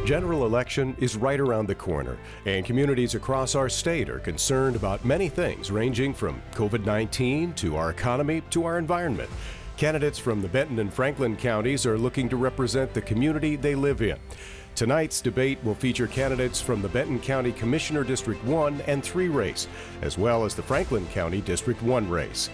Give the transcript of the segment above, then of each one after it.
General election is right around the corner, and communities across our state are concerned about many things ranging from COVID-19 to our economy to our environment. Candidates from the Benton and Franklin Counties are looking to represent the community they live in. Tonight's debate will feature candidates from the Benton County Commissioner District 1 and 3 race, as well as the Franklin County District 1 race.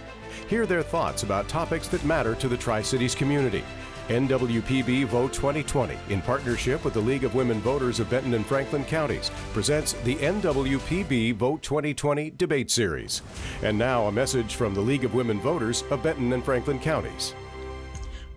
Hear their thoughts about topics that matter to the Tri-Cities community. NWPB Vote 2020, in partnership with the League of Women Voters of Benton and Franklin Counties, presents the NWPB Vote 2020 Debate Series. And now a message from the League of Women Voters of Benton and Franklin Counties.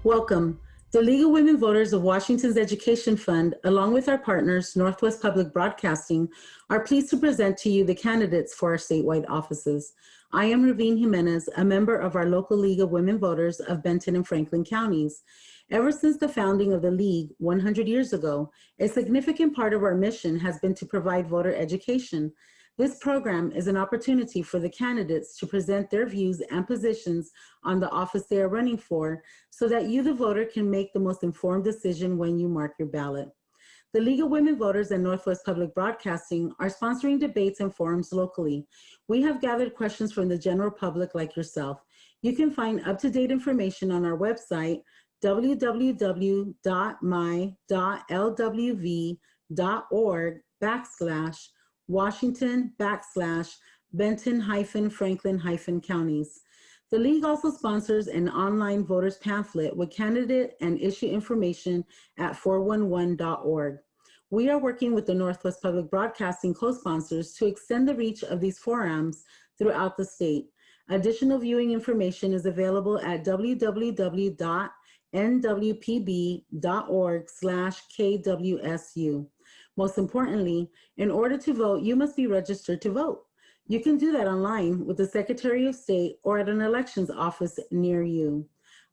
Welcome. The League of Women Voters of Washington's Education Fund, along with our partners, Northwest Public Broadcasting, are pleased to present to you the candidates for our statewide offices. I am Ravine Jimenez, a member of our local League of Women Voters of Benton and Franklin Counties. Ever since the founding of the League 100 years ago, a significant part of our mission has been to provide voter education. This program is an opportunity for the candidates to present their views and positions on the office they are running for so that you, the voter, can make the most informed decision when you mark your ballot. The League of Women Voters and Northwest Public Broadcasting are sponsoring debates and forums locally. We have gathered questions from the general public like yourself. You can find up-to-date information on our website, www.my.lwv.org/Washington/Benton-Franklin-Counties. The League also sponsors an online voters pamphlet with candidate and issue information at 411.org. We are working with the Northwest Public Broadcasting co-sponsors to extend the reach of these forums throughout the state. Additional viewing information is available at www.nwpb.org/KWSU. Most importantly, in order to vote, you must be registered to vote. You can do that online with the Secretary of State or at an elections office near you.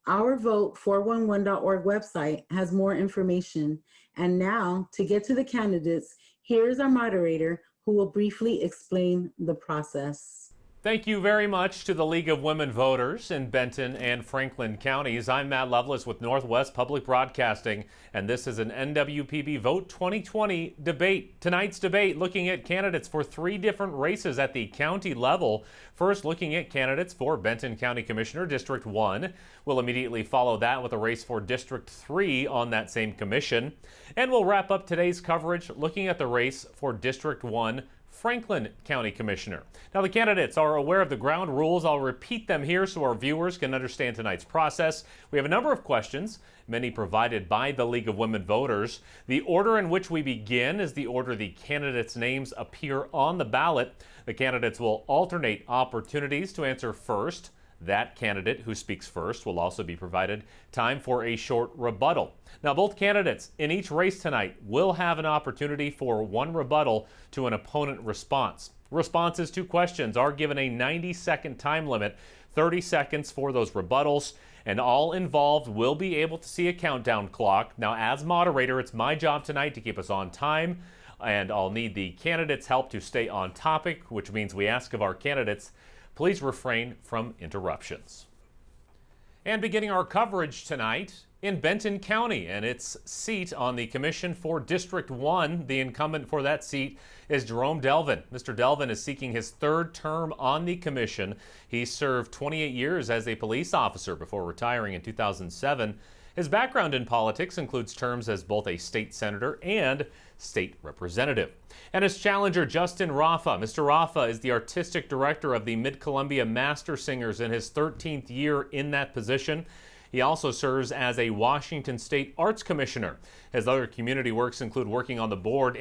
Our Vote411.org website has more information. And now, to get to the candidates, here is our moderator who will briefly explain the process. Thank you very much to the League of Women Voters in Benton and Franklin Counties. I'm Matt Lovelace with Northwest Public Broadcasting, and this is an NWPB Vote 2020 debate. Tonight's debate looking at candidates for 3 different races at the county level. First, looking at candidates for Benton County Commissioner District 1. We'll immediately follow that with a race for District 3 on that same commission. And we'll wrap up today's coverage looking at the race for District 1 Franklin County Commissioner. Now, the candidates are aware of the ground rules. I'll repeat them here so our viewers can understand tonight's process. We have a number of questions, many provided by the League of Women Voters. The order in which we begin is the order the candidates' names appear on the ballot. The candidates will alternate opportunities to answer first. That candidate who speaks first will also be provided time for a short rebuttal. Now, both candidates in each race tonight will have an opportunity for 1 rebuttal to an opponent response. Responses to questions are given a 90-second time limit, 30 seconds for those rebuttals, and all involved will be able to see a countdown clock. Now, as moderator, it's my job tonight to keep us on time, and I'll need the candidates' help to stay on topic, which means we ask of our candidates, please refrain from interruptions. And beginning our coverage tonight in Benton County and its seat on the commission for District 1, the incumbent for that seat is Jerome Delvin. Mr. Delvin is seeking his 3rd term on the commission. He served 28 years as a police officer before retiring in 2007. His background in politics includes terms as both a state senator and state representative. And his challenger, Justin Raffa. Mr. Raffa is the artistic director of the Mid-Columbia Master Singers in his 13th year in that position. He also serves as a Washington State Arts Commissioner. His other community works include working on the brand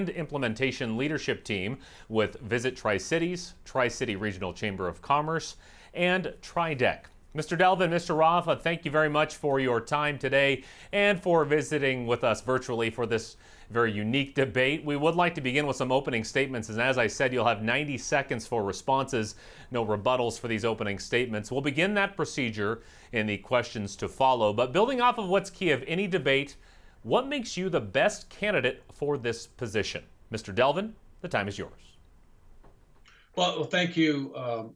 implementation leadership team with Visit Tri-Cities, Tri-City Regional Chamber of Commerce, and TriDec. Mr. Delvin, Mr. Raffa, thank you very much for your time today and for visiting with us virtually for this very unique debate. We would like to begin with some opening statements, and as I said, you'll have 90 seconds for responses, no rebuttals for these opening statements. We'll begin that procedure in the questions to follow, but building off of what's key of any debate, what makes you the best candidate for this position? Mr. Delvin, the time is yours. Well, thank you,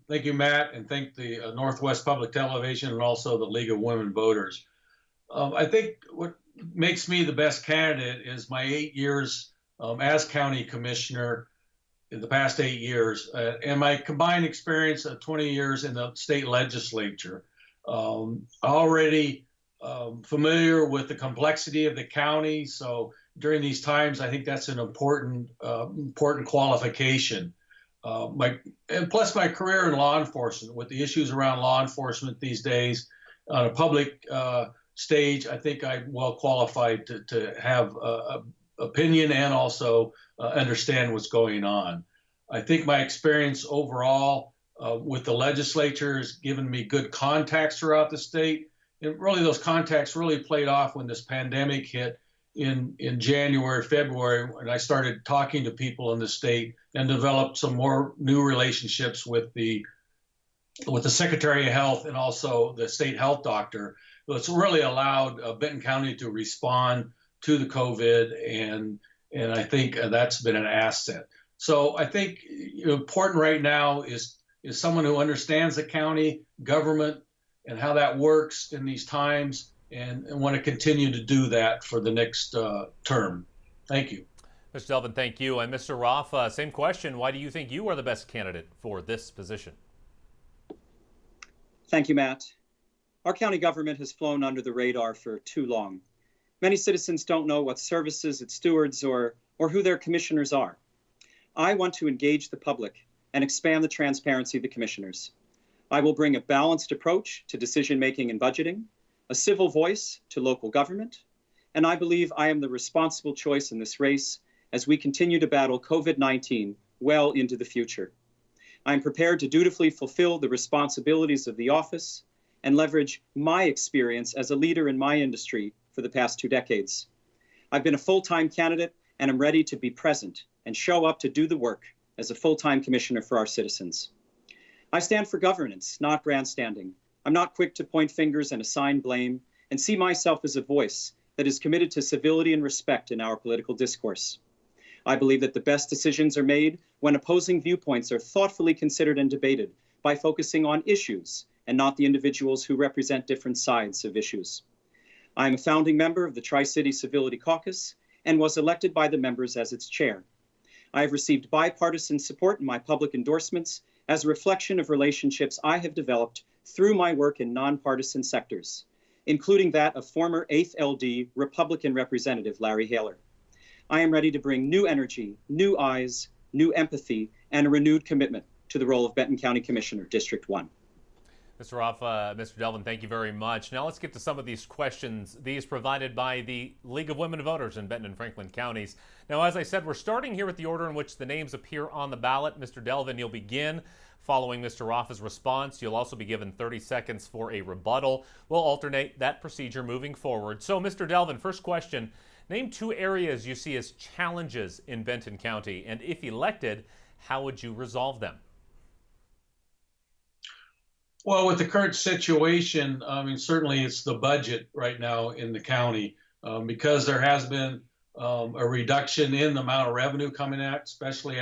Matt, and thank the Northwest Public Television and also the League of Women Voters. I think what makes me the best candidate is my 8 years as county commissioner in the past 8 years, and my combined experience of 20 years in the state legislature. Already familiar with the complexity of the county, so during these times, I think that's an important qualification. And plus my career in law enforcement, with the issues around law enforcement these days on a public stage, I think I'm well qualified to have opinion and also understand what's going on. I think my experience overall with the legislature has given me good contacts throughout the state. And really those contacts really played off when this pandemic hit in January, February, when I started talking to people in the state and developed some more new relationships with the Secretary of Health and also the state health doctor. So it's really allowed Benton County to respond to the COVID, and I think that's been an asset. So I think important right now is someone who understands the county government and how that works in these times, and want to continue to do that for the next term. Thank you. Mr. Delvin, thank you. And Mr. Roth, same question. Why do you think you are the best candidate for this position? Thank you, Matt. Our county government has flown under the radar for too long. Many citizens don't know what services it stewards or who their commissioners are. I want to engage the public and expand the transparency of the commissioners. I will bring a balanced approach to decision-making and budgeting, a civil voice to local government, and I believe I am the responsible choice in this race as we continue to battle COVID-19 well into the future. I am prepared to dutifully fulfill the responsibilities of the office and leverage my experience as a leader in my industry for the past 2 decades. I've been a full-time candidate and am ready to be present and show up to do the work as a full-time commissioner for our citizens. I stand for governance, not grandstanding. I'm not quick to point fingers and assign blame, and see myself as a voice that is committed to civility and respect in our political discourse. I believe that the best decisions are made when opposing viewpoints are thoughtfully considered and debated by focusing on issues and not the individuals who represent different sides of issues. I am a founding member of the Tri-City Civility Caucus and was elected by the members as its chair. I have received bipartisan support in my public endorsements as a reflection of relationships I have developed through my work in nonpartisan sectors, including that of former 8th LD Republican Representative Larry Haler. I am ready to bring new energy, new eyes, new empathy, and a renewed commitment to the role of Benton County Commissioner, District 1. Mr. Roth, Mr. Delvin, thank you very much. Now let's get to some of these questions, these provided by the League of Women Voters in Benton and Franklin Counties. Now, as I said, we're starting here with the order in which the names appear on the ballot. Mr. Delvin, you'll begin. Following Mr. Roth's response, you'll also be given 30 seconds for a rebuttal. We'll alternate that procedure moving forward. So, Mr. Delvin, first question. Name 2 areas you see as challenges in Benton County, and if elected, how would you resolve them? Well, with the current situation, I mean, certainly it's the budget right now in the county, because there has been a reduction in the amount of revenue coming out, especially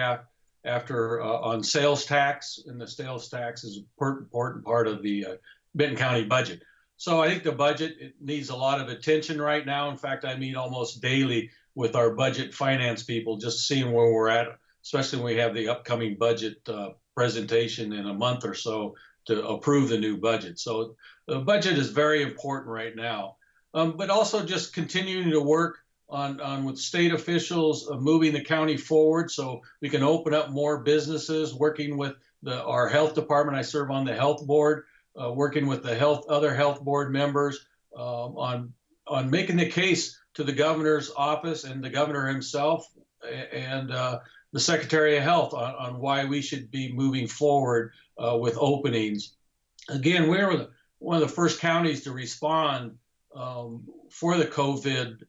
after on sales tax, and the sales tax is an important part of the Benton County budget. So I think the budget, it needs a lot of attention right now. In fact, I meet almost daily with our budget finance people, just seeing where we're at, especially when we have the upcoming budget presentation in a month or so to approve the new budget. So the budget is very important right now, but also just continuing to work on with state officials, moving the county forward so we can open up more businesses, working with our health department. I serve on the health board, working with the other health board members on making the case to the governor's office and the governor himself and the Secretary of Health on why we should be moving forward with openings. Again, we were one of the first counties to respond for the COVID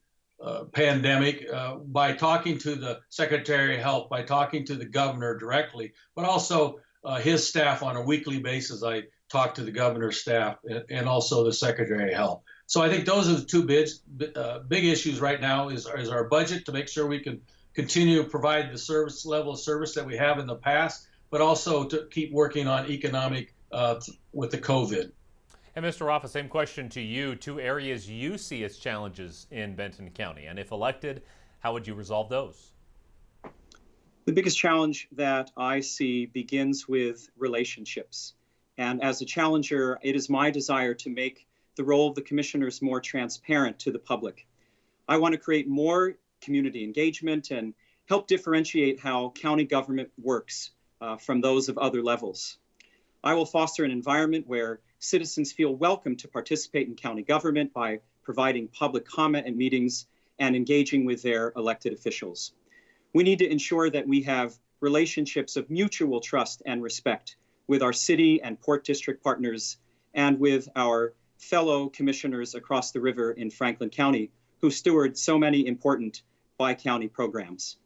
pandemic by talking to the Secretary of Health, by talking to the governor directly, but also his staff on a weekly basis. I talk to the governor's staff and also the Secretary of Health. So I think those are the 2 big issues right now is our budget to make sure we can continue to provide the level of service that we have in the past, but also to keep working on economic with the COVID. And Mr. Raffa, same question to you. 2 areas you see as challenges in Benton County, and if elected, how would you resolve those? The biggest challenge that I see begins with relationships. And as a challenger, it is my desire to make the role of the commissioners more transparent to the public. I want to create more community engagement and help differentiate how county government works from those of other levels. I will foster an environment where citizens feel welcome to participate in county government by providing public comment at meetings and engaging with their elected officials. We need to ensure that we have relationships of mutual trust and respect with our city and port district partners and with our fellow commissioners across the river in Franklin County who steward so many important bi-county programs.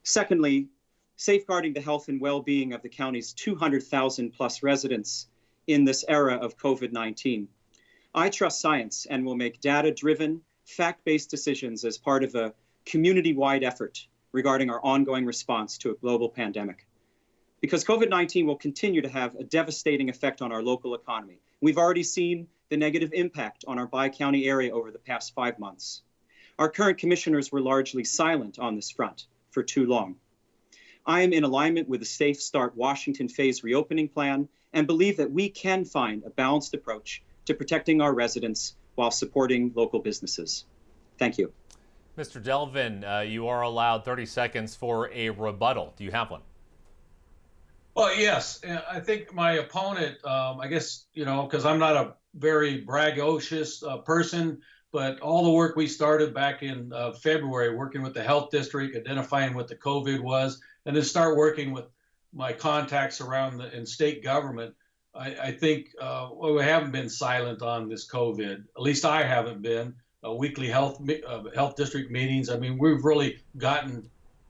Secondly, safeguarding the health and well-being of the county's 200,000 plus residents in this era of COVID-19. I trust science and will make data-driven, fact-based decisions as part of a community-wide effort regarding our ongoing response to a global pandemic. Because COVID-19 will continue to have a devastating effect on our local economy. We've already seen the negative impact on our bi-county area over the past 5 months. Our current commissioners were largely silent on this front for too long. I am in alignment with the Safe Start Washington phase reopening plan and believe that we can find a balanced approach to protecting our residents while supporting local businesses. Thank you. Mr. Delvin, you are allowed 30 seconds for a rebuttal. Do you have one? Well, yes. I think my opponent, I guess, because I'm not a very braggadocious person, but all the work we started back in February, working with the health district, identifying what the COVID was, and then start working with my contacts around in state government, I think we haven't been silent on this COVID. At least I haven't been. Weekly health district meetings. I mean, we've really gotten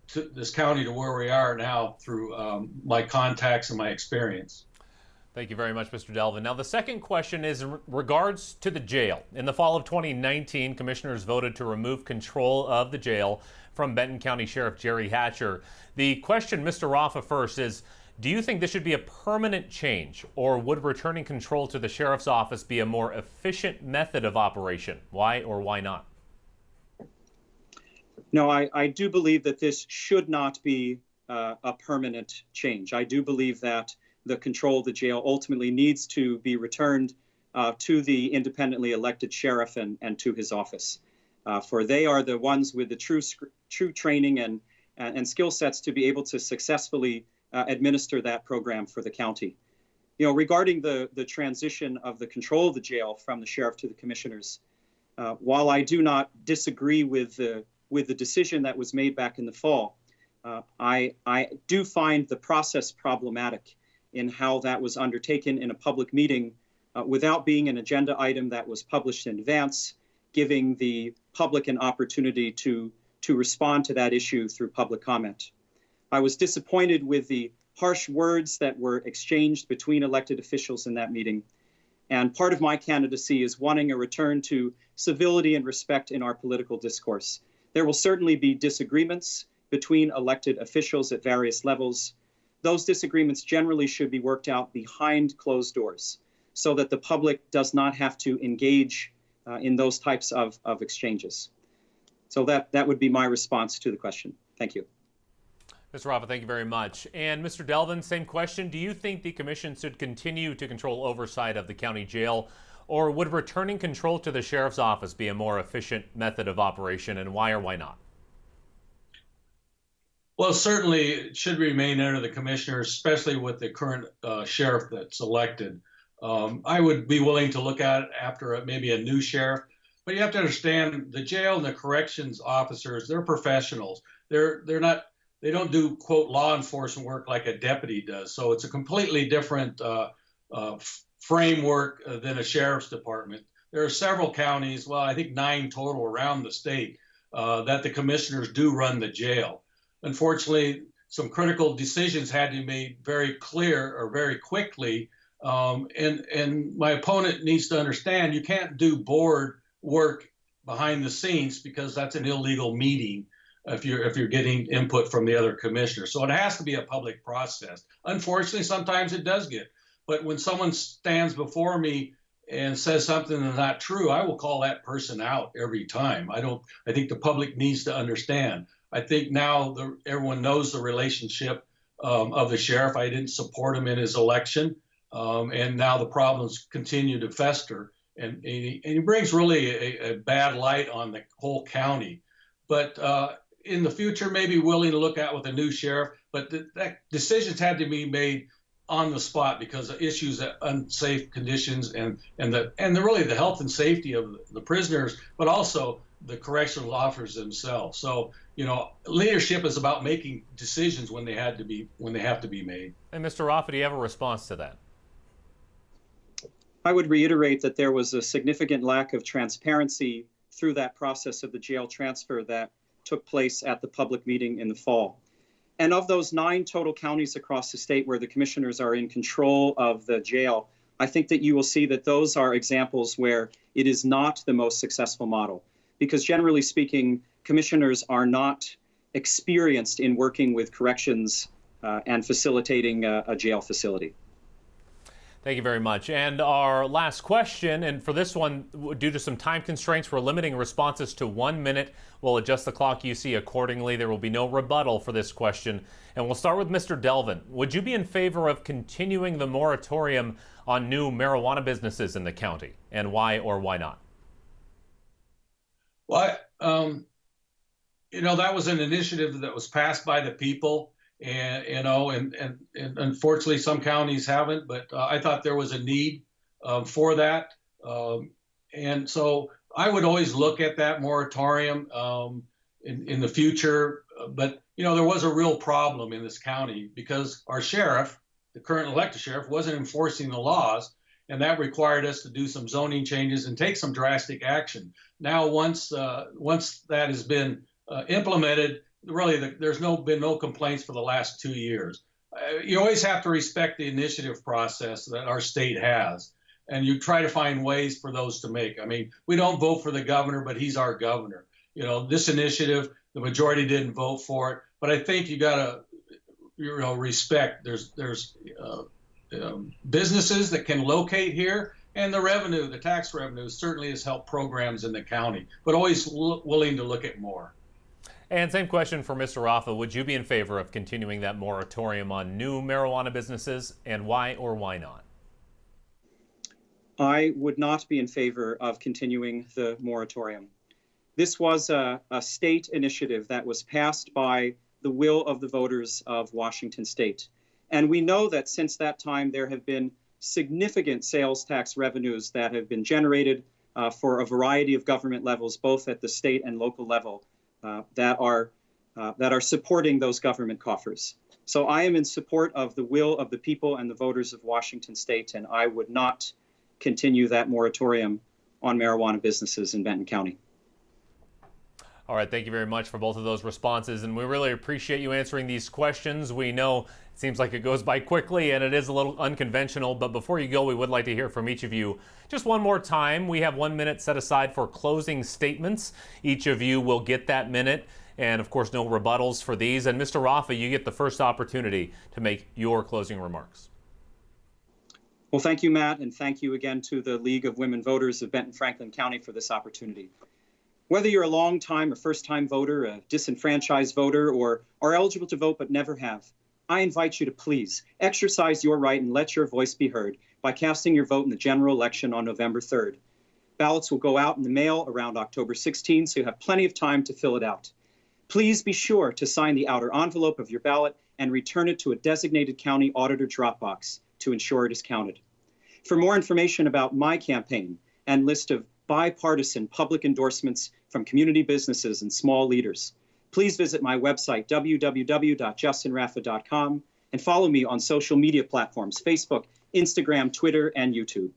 to this county to where we are now through my contacts and my experience. Thank you very much, Mr. Delvin. Now, the second question is in regards to the jail. In the fall of 2019, commissioners voted to remove control of the jail from Benton County Sheriff Jerry Hatcher. The question, Mr. Raffa, first is, do you think this should be a permanent change, or would returning control to the sheriff's office be a more efficient method of operation? Why or why not? No, I do believe that this should not be a permanent change. I do believe that the control of the jail ultimately needs to be returned to the independently elected sheriff and to his office. For they are the ones with the true training and skill sets to be able to successfully administer that program for the county. Regarding the transition of the control of the jail from the sheriff to the commissioners, while I do not disagree with the decision that was made back in the fall, I do find the process problematic in how that was undertaken in a public meeting without being an agenda item that was published in advance, giving the public an opportunity to respond to that issue through public comment. I was disappointed with the harsh words that were exchanged between elected officials in that meeting. And part of my candidacy is wanting a return to civility and respect in our political discourse. There will certainly be disagreements between elected officials at various levels. Those disagreements generally should be worked out behind closed doors so that the public does not have to engage in those types of exchanges. So that would be my response to the question. Thank you. Mr. Raffa, thank you very much. And Mr. Delvin, same question. Do you think the commission should continue to control oversight of the county jail, or would returning control to the sheriff's office be a more efficient method of operation, and why or why not? Well, certainly it should remain under the commissioners, especially with the current sheriff that's elected. I would be willing to look at it after maybe a new sheriff, but you have to understand the jail and the corrections officers, they're professionals. They don't do, quote, law enforcement work like a deputy does. So it's a completely different framework than a sheriff's department. There are several counties, well, I think 9 total around the state, that the commissioners do run the jail. Unfortunately, some critical decisions had to be made very clear or very quickly. And my opponent needs to understand you can't do board work behind the scenes because that's an illegal meeting if you're getting input from the other commissioners. So it has to be a public process. Unfortunately, sometimes it does get. But when someone stands before me and says something that's not true, I will call that person out every time. I think the public needs to understand. I think now everyone knows the relationship of the sheriff. I didn't support him in his election, and now the problems continue to fester. And he brings really a bad light on the whole county. But in the future, maybe willing to look at with a new sheriff. But that decisions had to be made on the spot because of issues of unsafe conditions and really the health and safety of the prisoners, but also the correctional officers themselves. So, leadership is about making decisions when they have to be made. And Mr. Raffa, do you have a response to that? I would reiterate that there was a significant lack of transparency through that process of the jail transfer that took place at the public meeting in the fall. And of those 9 total counties across the state where the commissioners are in control of the jail, I think that you will see that those are examples where it is not the most successful model. Because generally speaking, commissioners are not experienced in working with corrections and facilitating a jail facility. Thank you very much. And our last question, and for this one, due to some time constraints, we're limiting responses to 1 minute. We'll adjust the clock you see accordingly. There will be no rebuttal for this question. And we'll start with Mr. Delvin. Would you be in favor of continuing the moratorium on new marijuana businesses in the county? And why or why not? Well, that was an initiative that was passed by the people. And unfortunately, some counties haven't, but I thought there was a need for that. And so I would always look at that moratorium in the future. But, there was a real problem in this county because our sheriff, the current elected sheriff, wasn't enforcing the laws. And that required us to do some zoning changes and take some drastic action. Now, once that has been implemented, really, there's been no complaints for the last 2 years. You always have to respect the initiative process that our state has, and you try to find ways for those to make. I mean, we don't vote for the governor, but he's our governor. This initiative, the majority didn't vote for it, but I think you got to, respect. There's businesses that can locate here, and the tax revenue certainly has helped programs in the county, but always willing to look at more. And same question for Mr. Raffa. Would you be in favor of continuing that moratorium on new marijuana businesses, and why or why not? I would not be in favor of continuing the moratorium. This was a state initiative that was passed by the will of the voters of Washington state. And we know that since that time, there have been significant sales tax revenues that have been generated for a variety of government levels, both at the state and local level. That are supporting those government coffers. So I am in support of the will of the people and the voters of Washington state, and I would not continue that moratorium on marijuana businesses in Benton County. All right, thank you very much for both of those responses, and we really appreciate you answering these questions. We know it seems like it goes by quickly and it is a little unconventional, but before you go, we would like to hear from each of you just one more time. We have 1 minute set aside for closing statements. Each of you will get that minute, and of course, no rebuttals for these. And Mr. Raffa, you get the first opportunity to make your closing remarks. Well, thank you, Matt, and thank you again to the League of Women Voters of Benton Franklin County for this opportunity. Whether you're a long-time or first-time voter, a disenfranchised voter, or are eligible to vote but never have, I invite you to please exercise your right and let your voice be heard by casting your vote in the general election on November 3rd. Ballots will go out in the mail around October 16, so you have plenty of time to fill it out. Please be sure to sign the outer envelope of your ballot and return it to a designated county auditor drop box to ensure it is counted. For more information about my campaign and list of bipartisan public endorsements from community businesses and small leaders, please visit my website, www.justinraffa.com, and follow me on social media platforms, Facebook, Instagram, Twitter, and YouTube.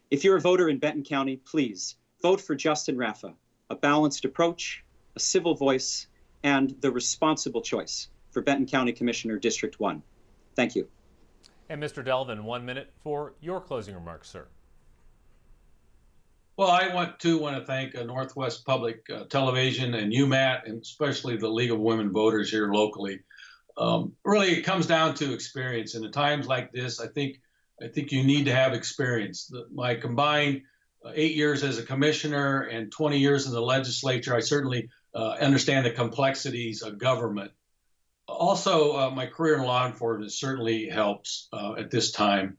If you're a voter in Benton County, please vote for Justin Raffa, a balanced approach, a civil voice, and the responsible choice for Benton County Commissioner, District 1. Thank you. And Mr. Delvin, 1 minute for your closing remarks, sir. Well, I want to thank Northwest Public Television and you, Matt, and especially the League of Women Voters here locally. Really, it comes down to experience. And at times like this, I think I think you need to have experience. My combined 8 years as a commissioner and 20 years in the legislature, I certainly understand the complexities of government. Also, my career in law enforcement certainly helps at this time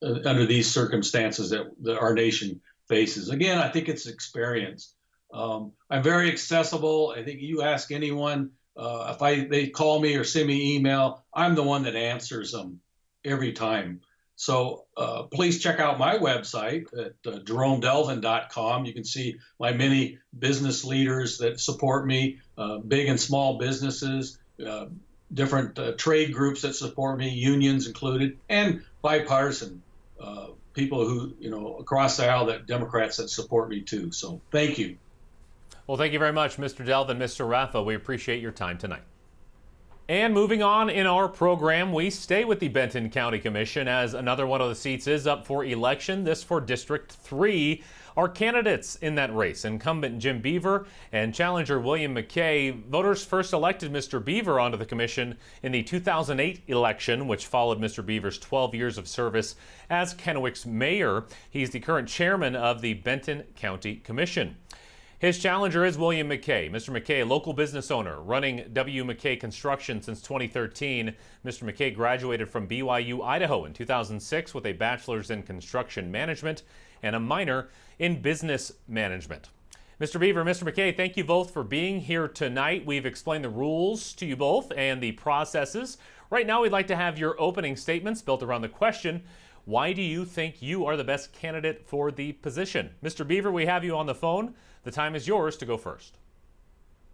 under these circumstances that our nation faces. Again, I think it's experience. I'm very accessible. I think you ask anyone, if they call me or send me email, I'm the one that answers them every time. So please check out my website at jeromedelvin.com. You can see my many business leaders that support me, big and small businesses, different trade groups that support me, unions included, and bipartisan people who, across the aisle, that Democrats that support me too. So thank you. Well, thank you very much, Mr. Delvin, Mr. Raffa. We appreciate your time tonight. And moving on in our program, we stay with the Benton County Commission as another one of the seats is up for election, this for District 3. Our candidates in that race, incumbent Jim Beaver and challenger William McKay. Voters first elected Mr. Beaver onto the commission in the 2008 election, which followed Mr. Beaver's 12 years of service as Kennewick's mayor. He's the current chairman of the Benton County Commission. His challenger is William McKay. Mr. McKay, a local business owner, running W. McKay Construction since 2013. Mr. McKay graduated from BYU, Idaho in 2006 with a bachelor's in construction management and a minor in business management. Mr. Beaver, Mr. McKay, thank you both for being here tonight. We've explained the rules to you both and the processes. Right now, we'd like to have your opening statements built around the question, why do you think you are the best candidate for the position? Mr. Beaver, we have you on the phone. The time is yours to go first.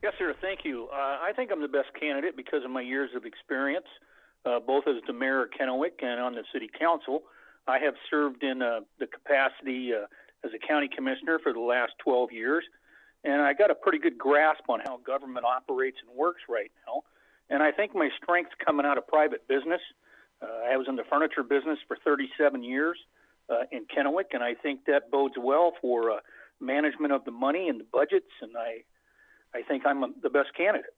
Yes, sir. Thank you. I think I'm the best candidate because of my years of experience, both as the mayor of Kennewick and on the city council. I have served in the capacity as a county commissioner for the last 12 years, and I got a pretty good grasp on how government operates and works right now. And I think my strength's coming out of private business. I was in the furniture business for 37 years in Kennewick, and I think that bodes well for management of the money and the budgets, and I think I'm the best candidate.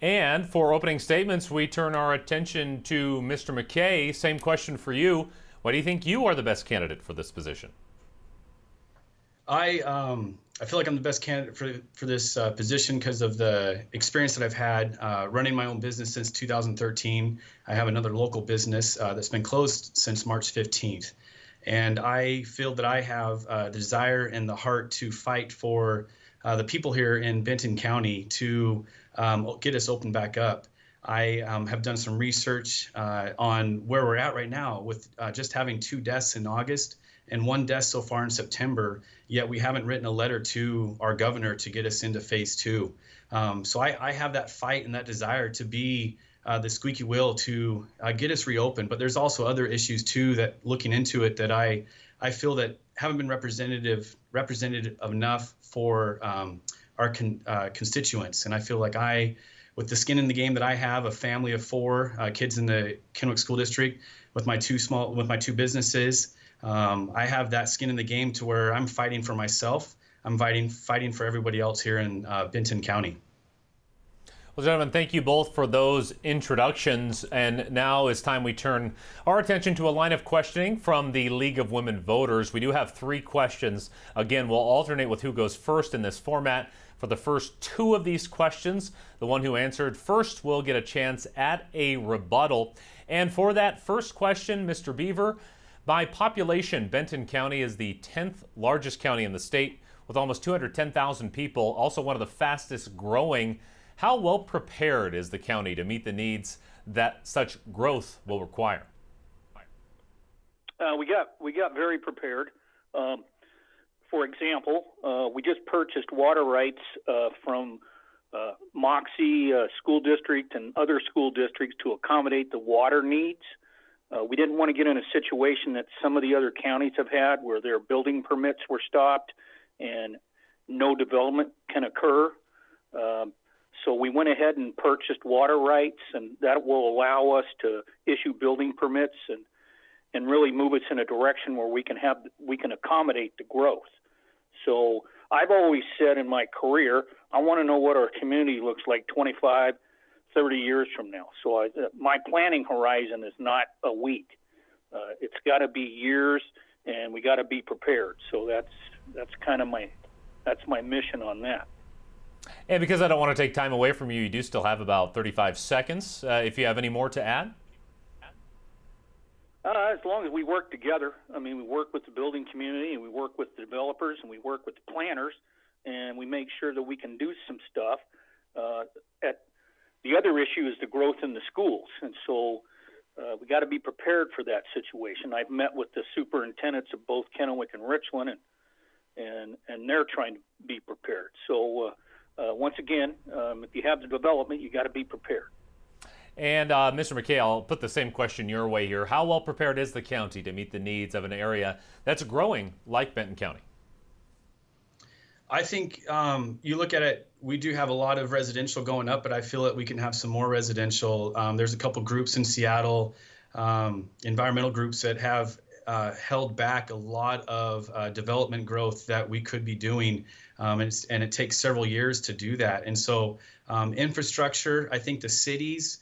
And for opening statements, we turn our attention to Mr. McKay. Same question for you. Why do you think you are the best candidate for this position? I feel like I'm the best candidate for this position because of the experience that I've had running my own business since 2013. I have another local business that's been closed since March 15th. And I feel that I have the desire and the heart to fight for the people here in Benton County to get us open back up. I have done some research on where we're at right now with just having 2 deaths in August and 1 death so far in September, yet we haven't written a letter to our governor to get us into phase 2. So I have that fight and that desire to be the squeaky wheel to get us reopened. But there's also other issues too that looking into it that I feel that haven't been represented enough for our constituents. And I feel like with the skin in the game that I have, a family of 4 kids in the Kennewick School District, with my 2 businesses, I have that skin in the game to where I'm fighting for myself. I'm fighting for everybody else here in Benton County. Well, gentlemen, thank you both for those introductions. And now it's time we turn our attention to a line of questioning from the League of Women Voters. We do have 3 questions. Again, we'll alternate with who goes first in this format. For the first 2 of these questions, the one who answered first will get a chance at a rebuttal. And for that first question, Mr. Beaver, by population, Benton County is the 10th largest county in the state with almost 210,000 people, also one of the fastest growing. How well prepared is the county to meet the needs that such growth will require? We got very prepared. For example, we just purchased water rights from Moxie School District and other school districts to accommodate the water needs. We didn't want to get in a situation that some of the other counties have had where their building permits were stopped and no development can occur. So we went ahead and purchased water rights, and that will allow us to issue building permits and really move us in a direction where we can accommodate the growth. So I've always said in my career, I want to know what our community looks like 25, 30 years from now. So my planning horizon is not a week. It's got to be years, and we got to be prepared. So that's kind of my mission on that. And because I don't want to take time away from you, you do still have about 35 seconds. If you have any more to add? As long as we work together. I mean, we work with the building community, and we work with the developers, and we work with the planners, and we make sure that we can do some stuff. The other issue is the growth in the schools, and so we got to be prepared for that situation. I've met with the superintendents of both Kennewick and Richland, and they're trying to be prepared. So once again, if you have the development, you got to be prepared. And Mr. McKay, I'll put the same question your way here. How well prepared is the county to meet the needs of an area that's growing like Benton County? I think you look at it, we do have a lot of residential going up, but I feel that we can have some more residential. There's a couple groups in Seattle, environmental groups that have held back a lot of development growth that we could be doing, and it takes several years to do that. And so infrastructure, I think the cities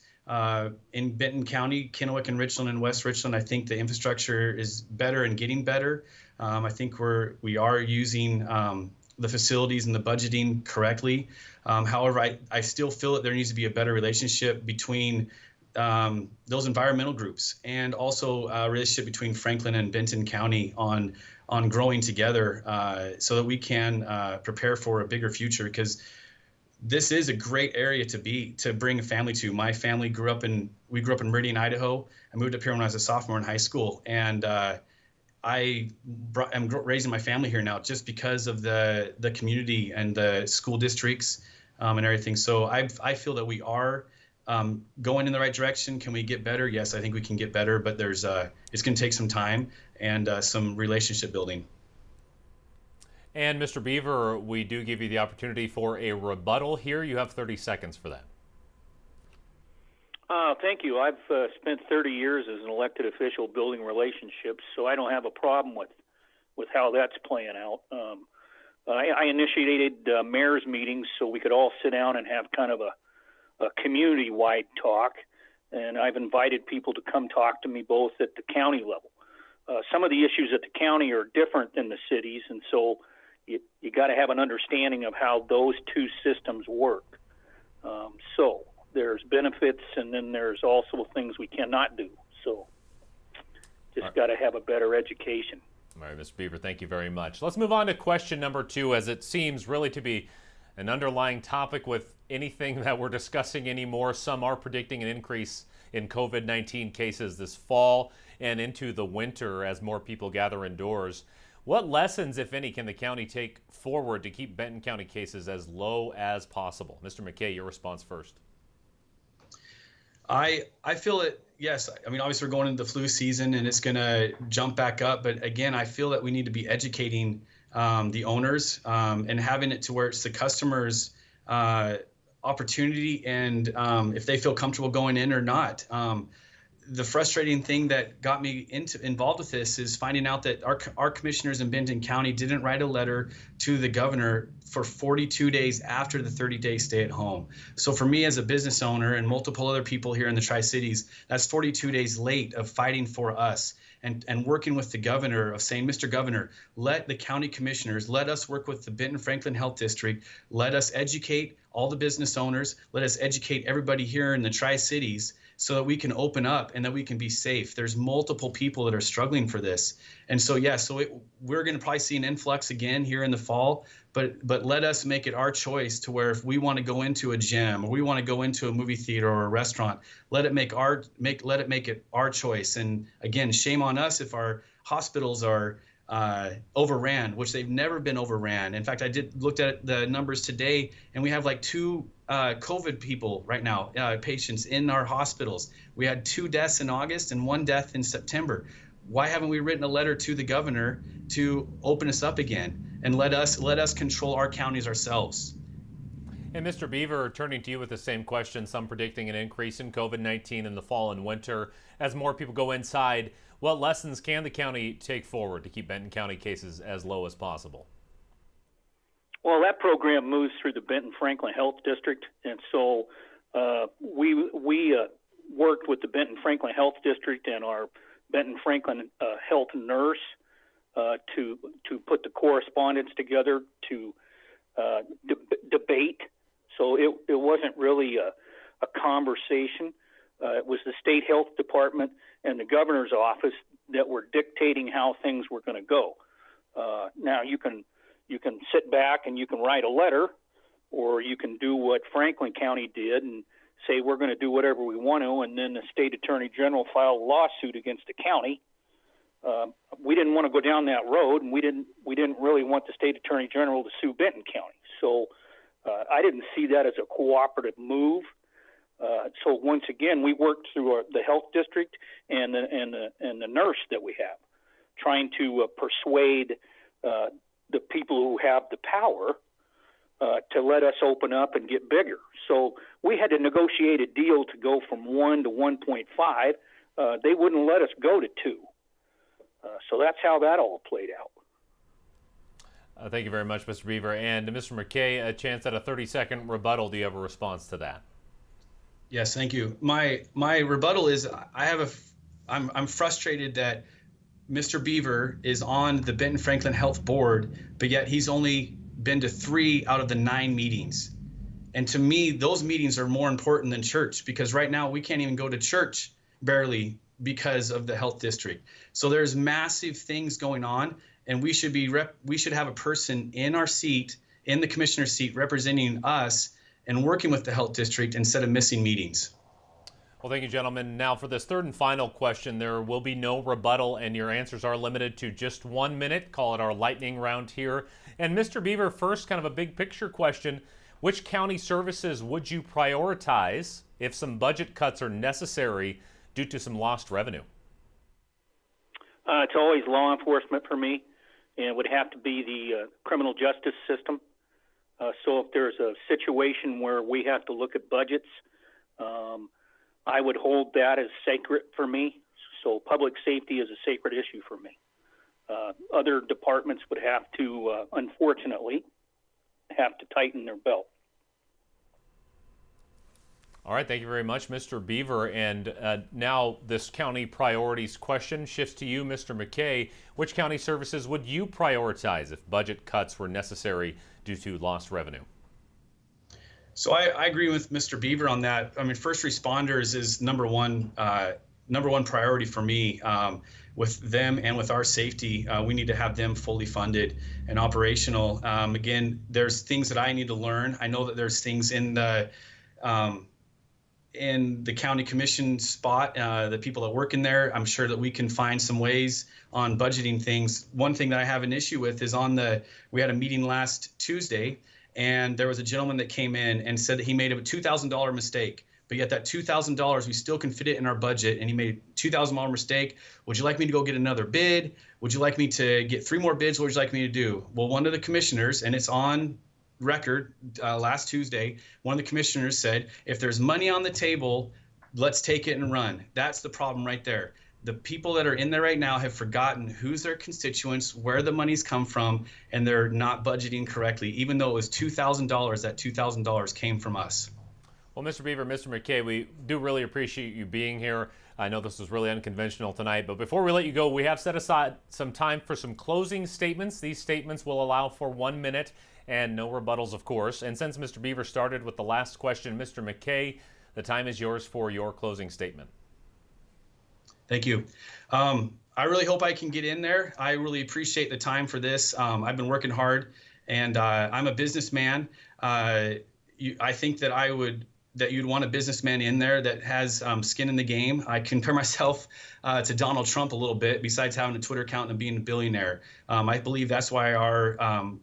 in Benton County, Kennewick and Richland and West Richland, I think the infrastructure is better and getting better. I think we are using the facilities and the budgeting correctly. However, I still feel that there needs to be a better relationship between those environmental groups and also a relationship between Franklin and Benton County on growing together so that we can prepare for a bigger future, because this is a great area to bring a family to. My family grew up in Meridian, Idaho. I moved up here when I was a sophomore in high school, and I'm raising my family here now just because of the community and the school districts and everything. So I feel that we are going in the right direction. Can we get better? Yes, I think we can get better, but it's going to take some time and some relationship building. And Mr. Beaver, we do give you the opportunity for a rebuttal here. You have 30 seconds for that. Thank you. I've spent 30 years as an elected official building relationships, so I don't have a problem with how that's playing out. I initiated mayor's meetings so we could all sit down and have kind of a community-wide talk, and I've invited people to come talk to me both at the county level. Some of the issues at the county are different than the cities, and so you got to have an understanding of how those two systems work. So there's benefits, and then there's also things we cannot do. So just got to have a better education. All right, Mr. Beaver, thank you very much. Let's move on to question number 2, as it seems really to be an underlying topic with anything that we're discussing anymore. Some are predicting an increase in COVID-19 cases this fall and into the winter as more people gather indoors. What lessons, if any, can the county take forward to keep Benton County cases as low as possible? Mr. McKay, your response first. I feel it, yes. I mean, obviously we're going into the flu season and it's going to jump back up. But again, I feel that we need to be educating the owners and having it to where it's the customers' opportunity and if they feel comfortable going in or not. The frustrating thing that got me involved with this is finding out that our commissioners in Benton County didn't write a letter to the governor for 42 days after the 30-day stay at home. So for me as a business owner and multiple other people here in the Tri-Cities, that's 42 days late of fighting for us and working with the governor of saying, Mr. Governor, let the county commissioners, let us work with the Benton Franklin Health District, let us educate all the business owners, let us educate everybody here in the Tri-Cities so that we can open up and that we can be safe. There's multiple people that are struggling for this. And so, yeah, we're going to probably see an influx again here in the fall, but let us make it our choice to where if we want to go into a gym or we want to go into a movie theater or a restaurant, let it make it our choice. And again, shame on us if our hospitals are overran, which they've never been overran. In fact, I looked at the numbers today, and we have like 2 COVID people right now, patients in our hospitals. We had 2 deaths in August and 1 death in September. Why haven't we written a letter to the governor to open us up again and let us control our counties ourselves? And Mr. Beaver, turning to you with the same question, some predicting an increase in COVID-19 in the fall and winter as more people go inside. What lessons can the county take forward to keep Benton County cases as low as possible? Well, that program moves through the Benton Franklin Health District, and so We worked with the Benton Franklin Health District and our Benton Franklin Health Nurse to put the correspondence together to debate. So it wasn't really a conversation. It was the state health department and the governor's office that were dictating how things were going to go. Now you can sit back and you can write a letter, or you can do what Franklin County did and say we're going to do whatever we want to, and then the state attorney general filed a lawsuit against the county. We didn't want to go down that road, and we didn't really want the state attorney general to sue Benton County. So I didn't see that as a cooperative move. So once again, we worked through the health district and the nurse that we have, trying to persuade the people who have the power to let us open up and get bigger. So we had to negotiate a deal to go from 1 to 1.5. They wouldn't let us go to 2. So that's how that all played out. Thank you very much, Mr. Beaver. And Mr. McKay, a chance at a 30-second rebuttal. Do you have a response to that? Yes, thank you. My rebuttal is I'm frustrated that Mr. Beaver is on the Benton Franklin Health Board, but yet he's only been to 3 out of the 9 meetings. And to me, those meetings are more important than church, because right now we can't even go to church barely because of the health district. So there's massive things going on, and we should have a person in our seat, in the commissioner's seat, representing us and working with the health district instead of missing meetings. Well, thank you, gentlemen. Now, for this third and final question, there will be no rebuttal, and your answers are limited to just 1 minute. Call it our lightning round here. And Mr. Beaver, first, kind of a big picture question. Which county services would you prioritize if some budget cuts are necessary due to some lost revenue? It's always law enforcement for me, and it would have to be the criminal justice system. So if there's a situation where we have to look at budgets, I would hold that as sacred for me. So public safety is a sacred issue for me. Other departments would have to, unfortunately, have to tighten their belt. All right, thank you very much, Mr. Beaver. And now this county priorities question shifts to you, Mr. McKay. Which county services would you prioritize if budget cuts were necessary due to lost revenue? So I agree with Mr. Beaver on that. I mean, first responders is number one priority for me. With them and with our safety, we need to have them fully funded and operational. Again, there's things that I need to learn. I know that there's things in the county commission spot, the people that work in there. I'm sure that we can find some ways on budgeting things. One thing that I have an issue with is we had a meeting last Tuesday, and there was a gentleman that came in and said that he made a $2,000 mistake, but yet that $2,000, we still can fit it in our budget, and he made a $2,000 mistake. Would you like me to go get another bid? Would you like me to get 3 more bids? What would you like me to do? Well, one of the commissioners, and it's on record, last Tuesday, one of the commissioners said, if there's money on the table, let's take it and run. That's the problem right there. The people that are in there right now have forgotten who's their constituents, where the money's come from, and they're not budgeting correctly. Even though it was $2,000, that $2,000 came from us. Well, Mr. Beaver, Mr. McKay, we do really appreciate you being here. I know this was really unconventional tonight, but before we let you go, we have set aside some time for some closing statements. These statements will allow for 1 minute and no rebuttals, of course. And since Mr. Beaver started with the last question, Mr. McKay, the time is yours for your closing statement. Thank you. I really hope I can get in there. I really appreciate the time for this. I've been working hard, and I'm a businessman. I think that you'd want a businessman in there that has skin in the game. I compare myself to Donald Trump a little bit, besides having a Twitter account and being a billionaire. I believe that's why our